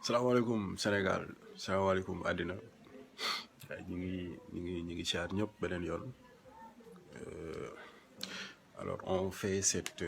salaamaaleykum Sénégal salaamaaleykum àddina waaye ñu ngi siyaar ñëpp beneen yoon. Alors on fait cette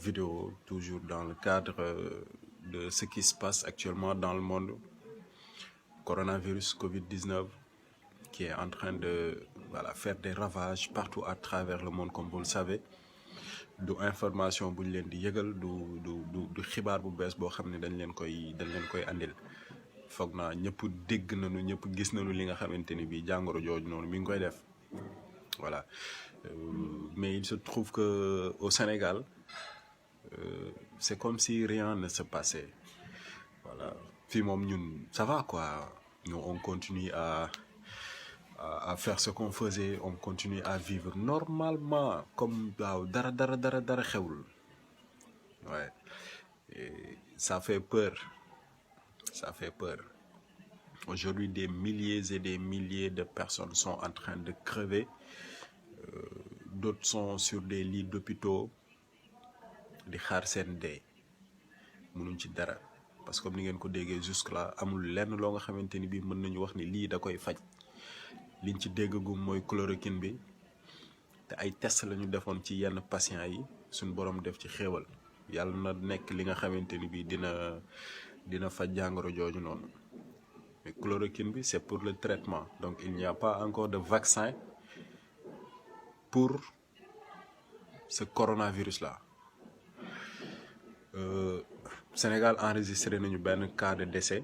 vidéo toujours dans le cadre de ce qui se passe actuellement dans le monde, coronavirus Covid-19 qui est en train de faire des ravages partout à travers le monde comme vous le savez. Du information bu ñu leen di yëgal du xibaar bu bees boo xam ne dañ leen koy andil. foog naa ñëpp dégg nañu ñëpp gis nañu li nga xamante ni bii jàngoro jooju noonu mi ngi koy def voilà. Mais il se trouve que au Sénégal c'est comme si rien ne se passait voilà. Fii moom ñun ça va quoi, nous on continue à faire ce qu'on faisait, on continue à vivre normalement comme waaw dara xewul. Ouais. Et ça fait peur. Ça fait peur. Aujourd'hui, des milliers et des milliers de personnes sont en train de crever. D'autres sont sur des lits d'hôpitaux di xaar seen dee mënuñ ci dara parce que comme ni ngeen ko déggee jusque là amul lenn loo nga xamante ni bii mën nañu wax ni lii da koy faj. Liñ ci déggagum mooy chloroquine bi te ay test la ñu defoon ci yenn patients yi suñ borom def ci xéewal yàlla na nekk li nga xamante ni bii dina faj jàngoro jooju noonu. Mais chloroquine bi c'est pour le traitement, donc il n'y a pas encore de vaccin pour ce coronavirus là. Sénégal enregistré nañu benn cas de décès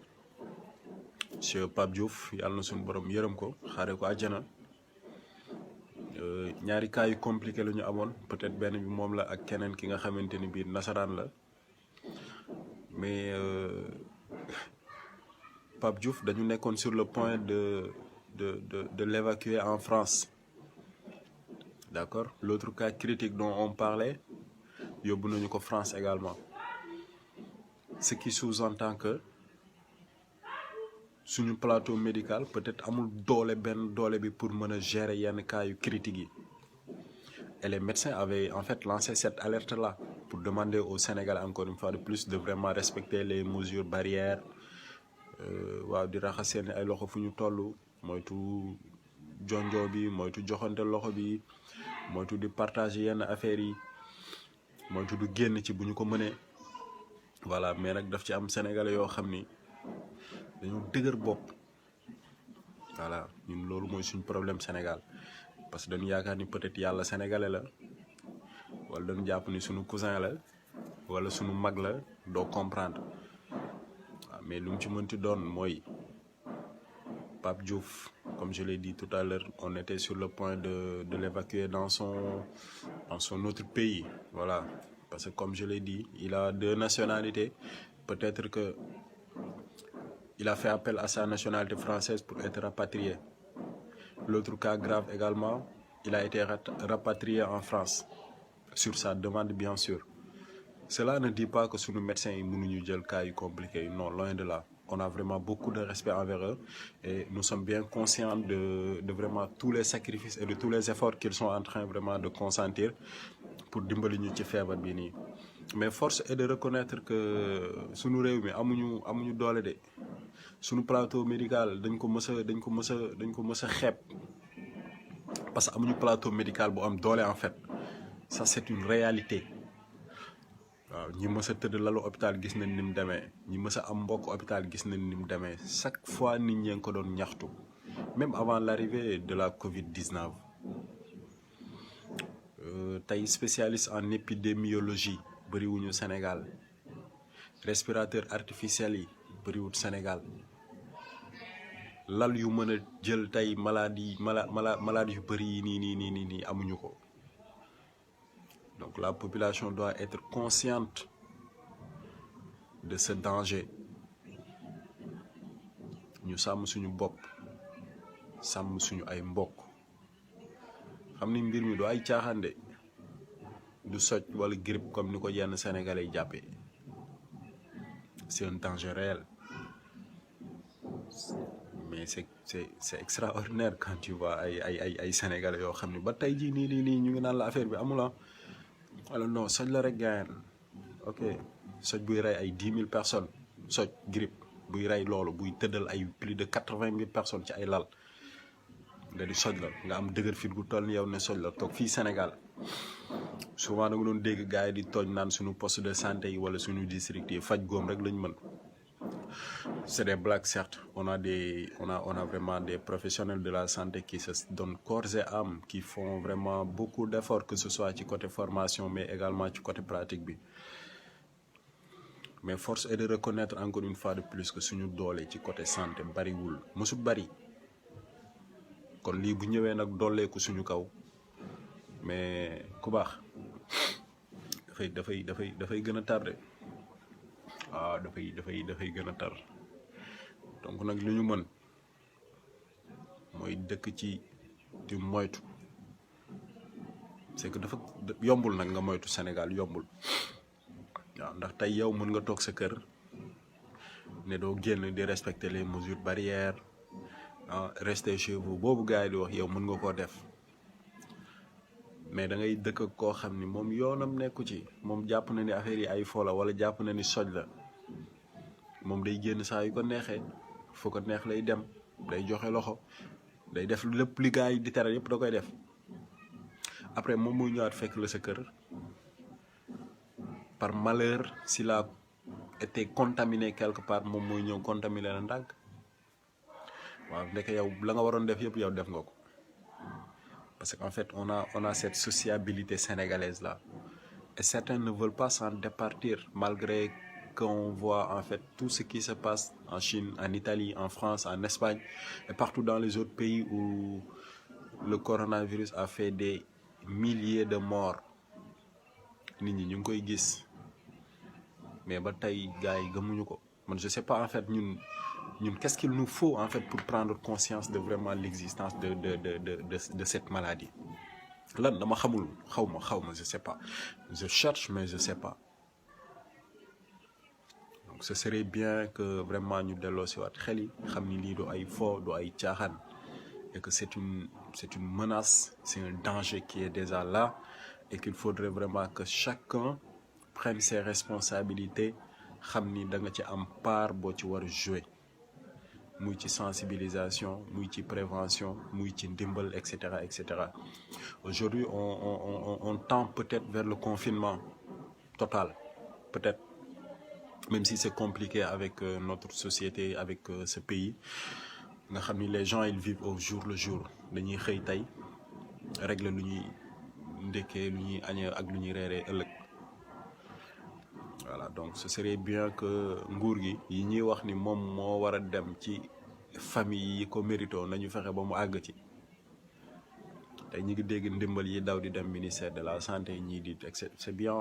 chez Pape Diouf, yàlla na suñu borom yërëm ko xaare ko àjjana. Ñaari cas yu compliqué la ñu amoon, peut-être benn bi moom la ak keneen ki nga xamante ni bii nasaraan la. Mais Pape Diouf dañu nekkoon sur le point de l'évacuer en France. D'accord. L'autre cas critique dont on parlait yóbbu nañu ko France également, ce qui sous-entend que suñu plateau médical peut-être amul doole bi pour mën a gérer yenn cas yu critiques yi. Et les médecins avaient en fait lancé cette alerte-là pour demander au Sénégal encore une fois de plus de vraiment respecter les mesures barrières. Waaw di raxas seen ay loxo fu ñu toll, moytu jonjoo bi, moytu joxante loxo bi, moytu di partager yenn affaires yi, moytu du génn ci bu ñu ko mënee. Voilà. Mais nag daf ci am sénégalais yoo xam ni dañoo dëgër bopp. Voilà, ñun loolu mooy suñu problème Sénégal, parce que dañu yaakaar ni peut-être yàlla sénégalais la, wala dañu jàpp ni suñu cousin la wala suñu mag la, doo comprendre. Mais lu mu ci mënti doon mooy Pape Diouf, comme je l'ai dit tout à l'heure, on était sur le point de l'évacuer dans son autre pays. Voilà. Parce que comme je l'ai dit, il a 2 nationalités. Peut-être que il a fait appel à sa nationalité française pour être rapatrié. L'autre cas grave également, il a été rapatrié en France sur sa demande, bien sûr. Cela ne dit pas que sunu médecins yi mënuñu jël cas yu compliqués, non, loin de là. On a vraiment beaucoup de respect envers eux et nous sommes bien conscients de vraiment tous les sacrifices et de tous les efforts qu'ils sont en train vraiment de consentir pour dimbali ñu ci feebar bi nii. Mais force est de reconnaître que sunu réew mi amuñu doole de. Sunu plateau médical dañ ko mës a xeeb parce que amuñu plateau médical bu am doole en fait. Ça c'est une réalité. waaw ñi mës a tëdd lalu hôpital gis nañ ni mu demee, ñi mës a am mbokk hôpital gis nañ ni mu demee. Chaque fois nit ñi ngi ko doon ñaxtu, même avant l'arrivée de la Covid-19. Tey spécialiste en épidémiologie bëriwuñu Sénégal, respirateur artificiel yi bëriwut Sénégal, lal yu mën a jël tey maladie yu bëri yi nii amuñu ko. Donc la population doit être consciente de ce danger. Ñu sàmm suñu bopp, sàmm suñu ay mbokk, xam ni mbir mi du ay caaxaan de, du soj wala grippe comme ni ko yenn sénégalais jàppee. C'est un danger réel. Mais c'est extraordinaire quand tu vois ay sénégalais yoo xam ni ba tey jii nii ñu ngi naan la affaire bi amula. Alors non, soj la rek gaayan. Ok, soj buy rey ay 10 000 personnes, soj grippe buy rey loolu buy tëddal ay plus de 80 000 personnes ci ay lal nga di soj la nga am dëgër fit gu toll ni yow ne soj la toog fii Sénégal souvent da nga doon dégg gars yi di tooñ naan suñu poste de santé yi wala suñu district yi faj góom rek lañ mën. C'est des blagues, certes. On a vraiment des professionnels de la santé qui se donnent corps et âme, qui font vraiment beaucoup d'efforts, que ce soit du côté formation, mais également du côté pratique. Mais force est de reconnaître encore une fois de plus que suñu doole ci côté santé bariwul mësul bari kon lii bu ñëwee nag dooleeku suñu kaw mais ku baax dafay gën a tardé waaw dafay gën a tar donc nag li ñu mën mooy dëkk ci di moytu c'est que dafa yombul nag nga moytu Sénégal yombul waaw ndax tey yow mën nga toog sa kër ne doo génn di respecter les mesures barrières rester chez vous boobu gars yi di wax yow mën nga koo def mais da ngay dëkk koo xam ni moom yoonam nekku ci moom jàpp na ni affaire yi ay fo la wala jàpp na ni soj la moom day génn saa yu ko neexee fu ko neex lay dem day joxe loxo day def lépp li gars yi di tere yëpp da koy def après moom muy ñëwaat fekk la sa kër par malheur s'il a été contaminé quelque part moom mooy ñëw contaminé la ndànk waaw ndeke yow la nga waroon def yëpp yow def nga ko parce qu'en fait on a cette sociabilité sénégalaise là et certains ne veulent pas s'en départir malgré qu'on voit en fait tout ce qui se passe en Chine, en Italie, en France, en Espagne et partout dans les autres pays où le coronavirus a fait des milliers de morts. Nit ñi ñu ngi koy gis mais ba tey gars yi gëmuñu ko man je sais pas en fait ñun qu'est-ce qu'il nous faut en fait pour prendre conscience de vraiment l'existence de cette maladie lan dama xamul xaw ma je sais pas je cherche mais je sais pas. Donc ce serait bien que vraiment ñu delloo si waat xel yi xam ni lii du ay fo du ay caaxaan et que c'est une menace, c'est un danger qui est déjà là et qu'il faudrait vraiment que chacun prenne ses responsabilités xam ni da nga ci am part boo ci war a jouer muy ci sensibilisation muy ci prévention muy ci ndimbal et cetera et cetera. Aujourd'hui on tend peut-être vers le confinement total peut-être. Même si c'est compliqué avec notre société, avec ce pays, nga xam ni les gens ils vivent au jour le jour dañuy xëy tey régler lu ñuy ndekkee lu ñuy añee ak lu ñuy reeree ëllëg voilà donc ce serait bien que nguur gi yi ñuy wax ni moom moo war a dem ci famille yi ko mérito nañu fexe ba mu àgg ci tey ñi ngi dégg ndimbal yi daw di dem ministère de la santé ñii di c'est bien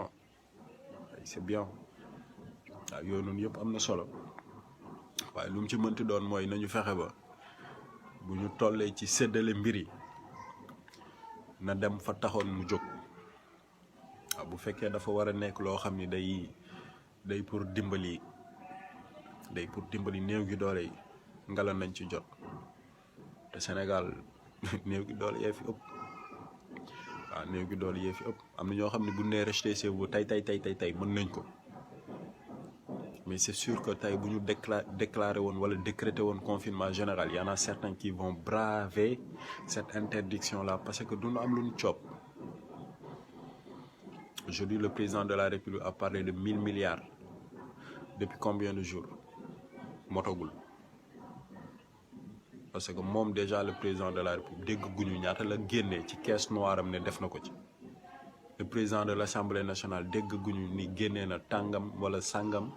waaw yooyu noonu yëpp am na solo waaye lu mu ci mënti doon mooy nañu fexe ba bu ñu tollee ci séddale mbir yi na dem fa taxoon mu jóg waaw bu fekkee dafa war a nekk loo xam ni day pour dimbali néew gi doole yi ngalan nañ ci jot te Sénégal néew gi doole yee fi ëpp waaw néew gi doole yee fi ëpp am na ñoo xam ne bu nee rester chez vous tey mën nañ ko. Mais c'est sûr que tey bu ñu déclaré woon wala décrété woon confinement général y en a certains qui vont braver cette interdiction là parce que duñu am lu ñu coob. Aujourd'hui le président de la République a parlé de 1000 milliards depuis combien de jours motogul parce que moom déjà le président de la République dégg guñu ñaata la génnee ci caisse noire am ne def na ko ci. Le président de l'Assemblée nationale dégg guñu ni génnee na tàngam wala sàngam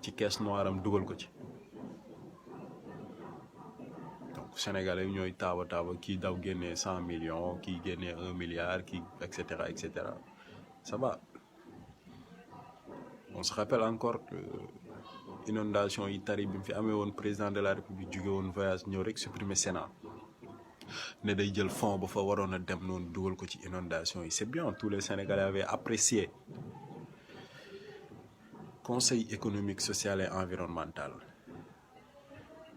ci caisse noire am dugal ko ci donc Sénégalais ñooy taaba kii daw génnee 100 millions kii génnee 1 milliard kii et cetera ça va. On se rappelle encore que inondation yi tari bi mu fi amee woon président de la République jóge woon voyage ñëw rek supprimer Sénat ne day jël fonds ba fa waroon a dem noonu dugal ko ci inondation yi c'est bien tous les Sénégalais avaient apprécié. Conseil économique, social et environnemental,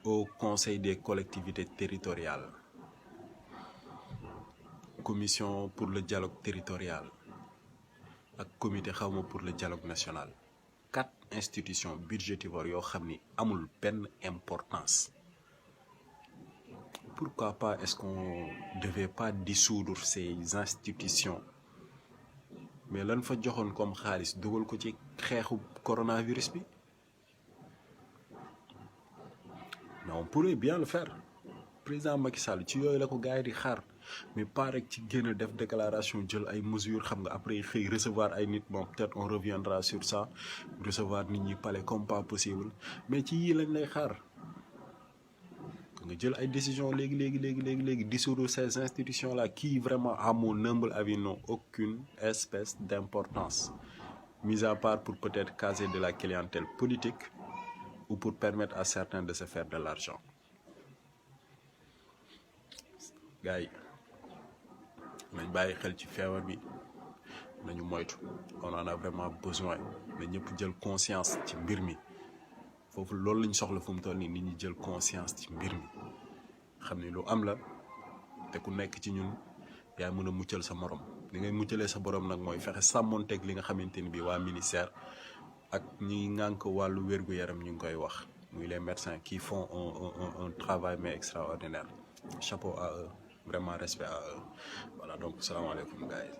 au Conseil des collectivités territoriales, Commission pour le dialogue territorial ak comité xawma pour le dialogue national 4 institutions budgétivores yoo xam ni amul benn importance. Pourquoi pas est-ce qu'on devait pas dissoudre ces institutions mais lan fa joxoon comme xaalis dugal ko ci xeexu coronavirus bi mais on pourrait bien le faire. Président Macky Sall ci yooyu la ko gars yi di xaar mais pas rek ci génn def déclaration jël ay mesures xam nga après xëy recevoir ay nit bon peut-être on reviendra sur ça recevoir nit ñi palais comme pas possible mais ci yii lañ lay xaar nga jël ay décisions léegi dissoudre ces institutions là qui vraiment à mon humble avis n'ont aucune espèce d'importance mis à part pour peut-être caser de la clientèle politique ou pour permettre à certains de se faire de l'argent. Gars yi nañ bàyyi xel ci feebar bi nañu moytu on en a vraiment besoin na ñëpp jël conscience ci mbir mi foofu loolu lañ soxla fu mu toll nii nit ñi jël conscience ci mbir mi xam ni lu am la te ku nekk ci ñun yaa mën a muccal sa morom li ngay muccalee sa borom nag mooy fexe sàmmonteeg li nga xamante ni bi waa ministère ak ñi ngànk wàllu wér-gu-yaram ñu ngi koy wax muy les médecins qui font un travail mais extraordinaire chapeau à eux vraiment respect à eux voilà donc salaamaaleykum gars yi